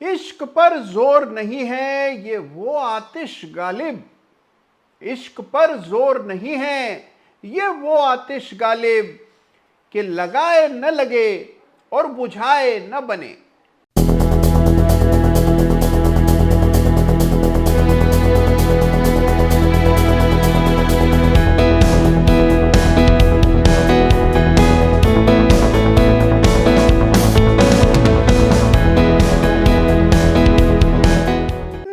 इश्क पर जोर नहीं है ये वो आतिश गालिब। इश्क पर जोर नहीं है ये वो आतिश गालिब कि लगाए न लगे और बुझाए न बने।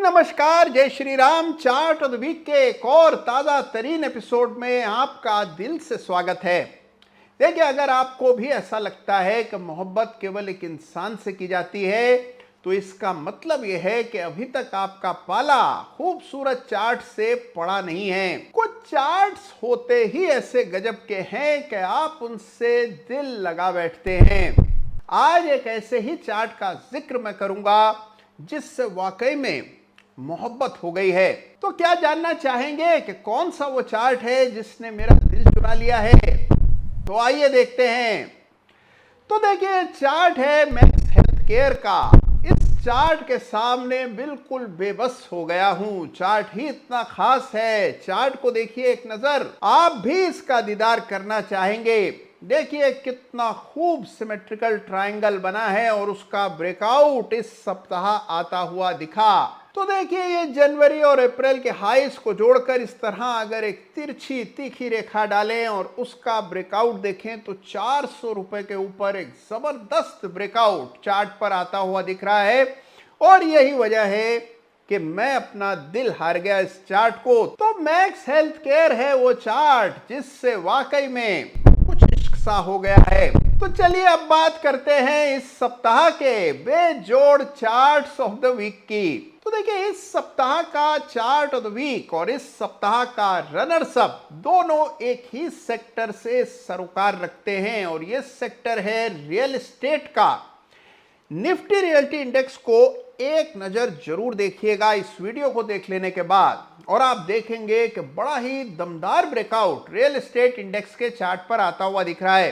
नमस्कार, जय Shri Ram. Chart of the week के एक और ताज़ा तरीन एपिसोड में आपका दिल से स्वागत है। देखिए, अगर आपको भी ऐसा लगता है कि मोहब्बत केवल एक इंसान से की जाती है तो इसका मतलब यह है कि अभी तक आपका पाला खूबसूरत चार्ट से पड़ा नहीं है। कुछ चार्ट्स होते ही ऐसे गजब के हैं कि आप उनसे दिल लगा बैठते हैं। आज एक ऐसे ही चार्ट का जिक्र मैं करूंगा जिससे वाकई में मोहब्बत हो गई है। तो क्या जानना चाहेंगे कि कौन सा वो चार्ट है जिसने मेरा दिल चुरा लिया है? तो आइए देखते हैं। तो देखिए, चार्ट है मैक्स हेल्थ केयर का। इस चार्ट के सामने बिल्कुल बेबस हो गया हूं। चार्ट ही इतना खास है। चार्ट को देखिए एक नजर, आप भी इसका दीदार करना चाहेंगे। देखिए कितना खूब सिमेट्रिकल ट्रायंगल बना है और उसका ब्रेकआउट इस सप्ताह आता हुआ दिखा। तो देखिए, ये जनवरी और अप्रैल के हाईस को जोड़कर इस तरह अगर एक तिरछी तीखी रेखा डालें और उसका ब्रेकआउट देखें तो 400 रुपए के ऊपर एक जबरदस्त ब्रेकआउट चार्ट पर आता हुआ दिख रहा है। और यही वजह है कि मैं अपना दिल हार गया इस चार्ट को। तो मैक्स हेल्थ केयर है वो चार्ट जिससे वाकई में कुछ इश्क सा हो गया है। तो चलिए अब बात करते हैं इस सप्ताह के बेजोड़ चार्ट्स ऑफ द वीक की। तो देखिए, इस सप्ताह का चार्ट ऑफ द वीक और इस सप्ताह का रनर्स अप दोनों एक ही सेक्टर से सरोकार रखते हैं और यह सेक्टर है रियल एस्टेट का। निफ्टी रियल्टी इंडेक्स को एक नजर जरूर देखिएगा इस वीडियो को देख लेने के बाद और आप देखेंगे कि बड़ा ही दमदार ब्रेकआउट रियल एस्टेट इंडेक्स के चार्ट पर आता हुआ दिख रहा है।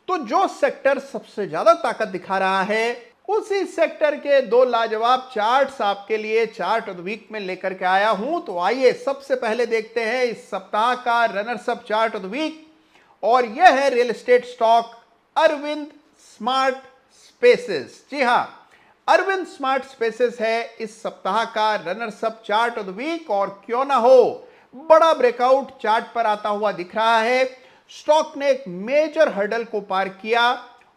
तो जो सेक्टर सबसे ज्यादा ताकत दिखा रहा है उसी सेक्टर के दो लाजवाब चार्ट्स आपके लिए चार्ट ऑफ द वीक में लेकर के आया हूं। तो आइए सबसे पहले देखते हैं इस सप्ताह का runners up chart of the week और यह है real estate stock Arvind smart spaces. जी हां, अरविंद स्मार्ट स्पेसेस है इस सप्ताह का runners up chart of the week. और क्यों ना हो, बड़ा ब्रेकआउट चार्ट पर आता हुआ दिख रहा है। स्टॉक ने एक मेजर हर्डल को पार किया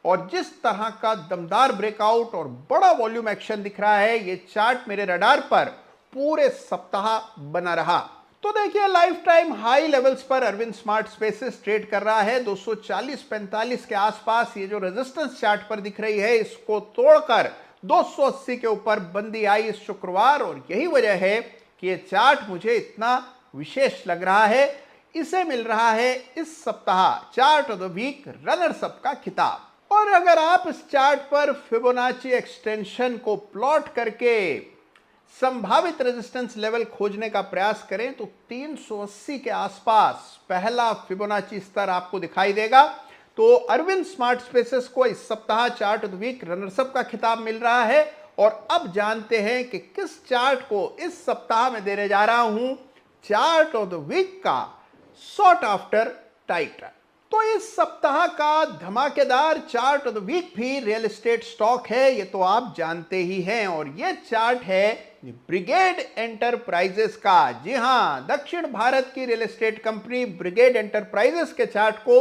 और जिस तरह का दमदार ब्रेकआउट और बड़ा वॉल्यूम एक्शन दिख रहा है, ये चार्ट मेरे रडार पर पूरे सप्ताह बना रहा। तो देखिए, लाइफ टाइम हाई लेवल्स पर अरविंद स्मार्ट स्पेसेस ट्रेड कर रहा है 240-45 के आसपास। ये जो रेजिस्टेंस चार्ट पर दिख रही है इसको तोड़कर 280 के ऊपर बंदी आई इस शुक्रवार और यही वजह है कि ये चार्ट मुझे इतना विशेष लग रहा है। इसे मिल रहा है इस सप्ताह chart of the week runners up का खिताब। और अगर आप इस चार्ट पर फिबोनाची एक्सटेंशन को प्लॉट करके संभावित रेजिस्टेंस लेवल खोजने का प्रयास करें तो 380 के आसपास पहला फिबोनाची स्तर आपको दिखाई देगा। तो अरविंद स्मार्ट स्पेसेस को इस सप्ताह chart of the week runners up का खिताब मिल रहा है। और अब जानते हैं कि किस चार्ट को इस सप्ताह में देने जा रहा हूं चार्ट ऑफ द वीक का सॉट आफ्टर टाइटल। तो इस सप्ताह का धमाकेदार चार्ट ऑफ द वीक भी रियल एस्टेट स्टॉक है, ये तो आप जानते ही हैं। और ये चार्ट है ब्रिगेड एंटरप्राइजेस का। जी हां, दक्षिण भारत की real estate company brigade enterprises के चार्ट को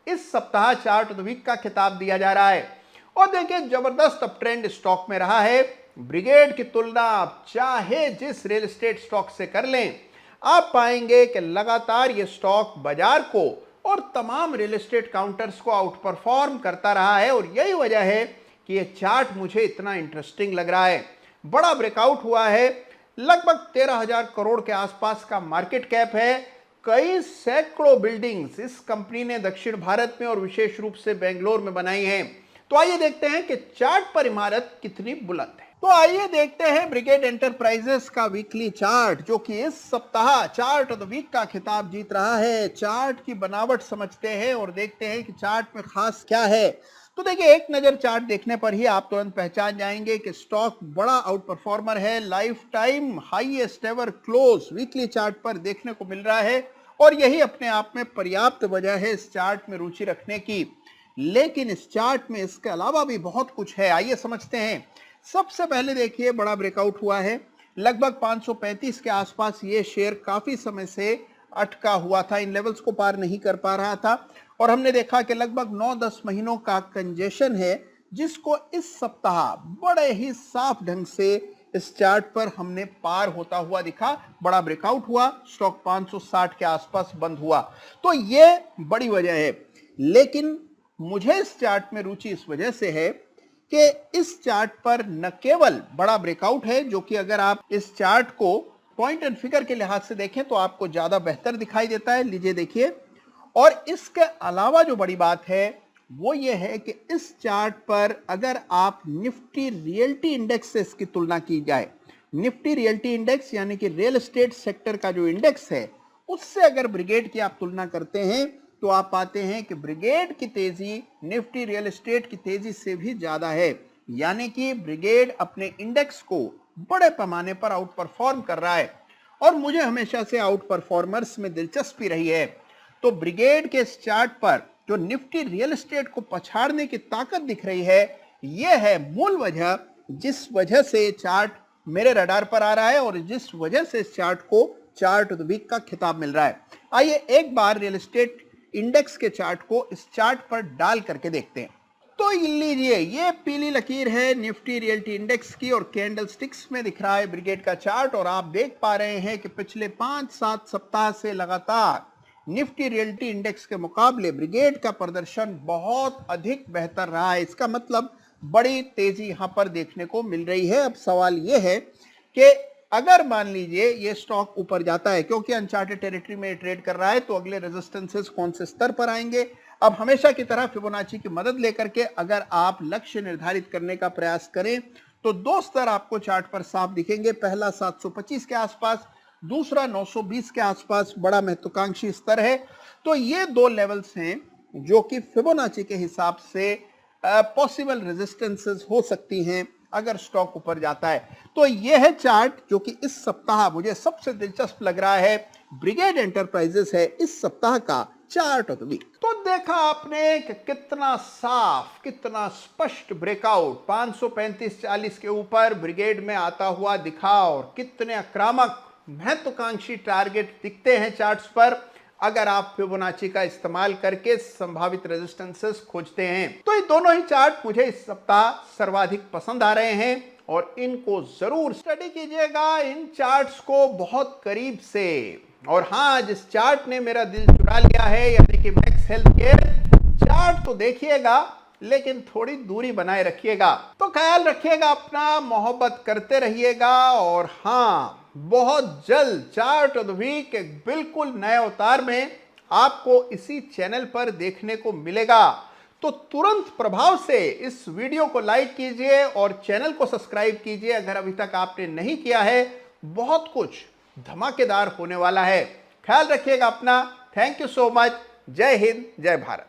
इस सप्ताह चार्ट ऑफ द वीक का खिताब दिया जा रहा है। और देखिए, जबरदस्त अप ट्रेंड स्टॉक में रहा है। ब्रिगेड की तुलना आप चाहे जिस रियल एस्टेट स्टॉक से कर लें, आप पाएंगे कि लगातार ये स्टॉक बाजार को और तमाम रियल एस्टेट काउंटर्स को आउट परफॉर्म करता रहा है। और यही वजह है कि ये चार्ट मुझे इतना इंटरेस्टिंग लग रहा है। बड़ा ब्रेकआउट हुआ है, लगभग 13,000 करोड़ के आसपास का मार्केट कैप है। कई सैकड़ों बिल्डिंग्स इस कंपनी ने दक्षिण भारत में और विशेष रूप से बेंगलोर में बनाई हैं। तो आइए देखते हैं कि चार्ट पर इमारत कितनी बुलंद है। तो आइए देखते हैं ब्रिगेड एंटरप्राइजेस का वीकली चार्ट, जो कि इस सप्ताह चार्ट ऑफ द वीक का खिताब जीत रहा है। चार्ट की बनावट समझते हैं और देखते हैं कि चार्ट में खास क्या है। तो देखिए, एक नजर चार्ट देखने पर ही आप तुरंत पहचान जाएंगे कि स्टॉक बड़ा आउट परफॉर्मर है। Life time highest ever close weekly chart पर देखने को मिल रहा है और यही अपने आप में पर्याप्त वजह है इस चार्ट में रुचि रखने की। लेकिन इस चार्ट में इसके अलावा भी बहुत कुछ है, आइए समझते हैं। सबसे पहले देखिए, बड़ा ब्रेकआउट हुआ है लगभग 535 के आसपास। ये शेयर काफी समय से अटका हुआ था, इन लेवल्स को पार नहीं कर पा रहा था और हमने देखा कि लगभग 9-10 महीनों का कंजेशन है, जिसको इस सप्ताह बड़े ही साफ ढंग से इस चार्ट पर हमने पार होता हुआ दिखा। बड़ा ब्रेकआउट हुआ, स्टॉक 560 के आसपास बंद हुआ, तो ये बड़ी वजह है। लेकिन मुझे इस चार्ट में रुचि इस वजह से है कि इस चार्ट पर न केवल बड़ा ब्रेकआउट है, जो कि अगर आप इस चार्ट को पॉइंट एंड फिगर के लिहाज से देखें तो आपको ज्यादा बेहतर दिखाई देता है, लीजिए देखिए। और इसके अलावा जो बड़ी बात है वो ये है कि इस चार्ट पर अगर आप निफ्टी रियल्टी इंडेक्स से इसकी तुलना की जाए, निफ्टी रियल्टी इंडेक्स यानी कि रियल एस्टेट सेक्टर का जो इंडेक्स है, उससे अगर ब्रिगेड की आप तुलना करते हैं तो आप पाते हैं कि ब्रिगेड की तेजी निफ्टी रियल एस्टेट की तेजी से भी ज्यादा है। यानी कि ब्रिगेड अपने इंडेक्स को बड़े पैमाने पर आउट परफॉर्म कर रहा है और मुझे हमेशा से आउट परफॉर्मर्स में दिलचस्पी रही है। तो ब्रिगेड के इस चार्ट पर जो निफ्टी रियल एस्टेट को पछाड़ने की ताकत दिख रही है, यह है मूल वजह जिस वजह से चार्ट मेरे रडार पर आ रहा है और जिस वजह से इस चार्ट को चार्ट ऑफ द वीक का खिताब मिल रहा है। आइए एक बार रियल एस्टेट इंडेक्स के चार्ट को इस चार्ट पर डाल करके देखते हैं। तो लीजिए, ये पीली लकीर है निफ्टी रियल्टी इंडेक्स की और कैंडल स्टिक्स में दिख रहा है ब्रिगेड का चार्ट। और आप देख पा रहे हैं कि पिछले 5-7 सप्ताह से लगातार निफ्टी रियल्टी इंडेक्स के मुकाबले ब्रिगेड का प्रदर्शन बहुत अधिक बेहतर रहा है। इसका मतलब बड़ी तेजी यहां पर देखने को मिल रही है। अब सवाल यह है कि अगर मान लीजिए ये स्टॉक ऊपर जाता है, क्योंकि अनचार्टेड टेरिटरी में ट्रेड कर रहा है, तो अगले रेजिस्टेंसेस कौन से स्तर पर आएंगे। अब हमेशा की तरह फिबोनाची की मदद लेकर के अगर आप लक्ष्य निर्धारित करने का प्रयास करें तो दो स्तर आपको चार्ट पर साफ दिखेंगे। पहला 725 के आसपास, दूसरा 920 के आसपास बड़ा महत्वाकांक्षी स्तर है। तो ये दो लेवल्स हैं जो कि फिबोनाची के हिसाब से पॉसिबल रेजिस्टेंसेस हो सकती हैं अगर स्टॉक ऊपर जाता है। तो यह है चार्ट जो कि इस सप्ताह मुझे सबसे दिलचस्प लग रहा है, ब्रिगेड एंटरप्राइजेस है इस सप्ताह का चार्ट ऑफ द वीक। तो देखा आपने कि कितना साफ, कितना स्पष्ट ब्रेकआउट 535-40 के ऊपर ब्रिगेड में आता हुआ दिखा और कितने आक्रामक महत्वाकांक्षी टारगेट दिखते हैं चार्ट्स पर अगर आप फिबोनाची का इस्तेमाल करके संभावित रेजिस्टेंसेस खोजते हैं। तो ये दोनों ही चार्ट मुझे इस सप्ताह सर्वाधिक पसंद आ रहे हैं और इनको जरूर स्टडी कीजिएगा, इन चार्ट्स को बहुत करीब से। और हाँ, जिस चार्ट ने मेरा दिल चुरा लिया है यानी कि मैक्स हेल्थ केयर चार्ट, तो देखिएगा लेकिन थोड़ी दूरी बनाए रखिएगा। तो ख्याल रखिएगा अपना, मोहब्बत करते रहिएगा। और हाँ, बहुत जल्द चार्ट ऑफ द वीक एक बिल्कुल नए अवतार में आपको इसी चैनल पर देखने को मिलेगा। तो तुरंत प्रभाव से इस वीडियो को लाइक कीजिए और चैनल को सब्सक्राइब कीजिए अगर अभी तक आपने नहीं किया है। बहुत कुछ धमाकेदार होने वाला है। ख्याल रखिएगा अपना। Thank you so much. जय हिंद, जय भारत।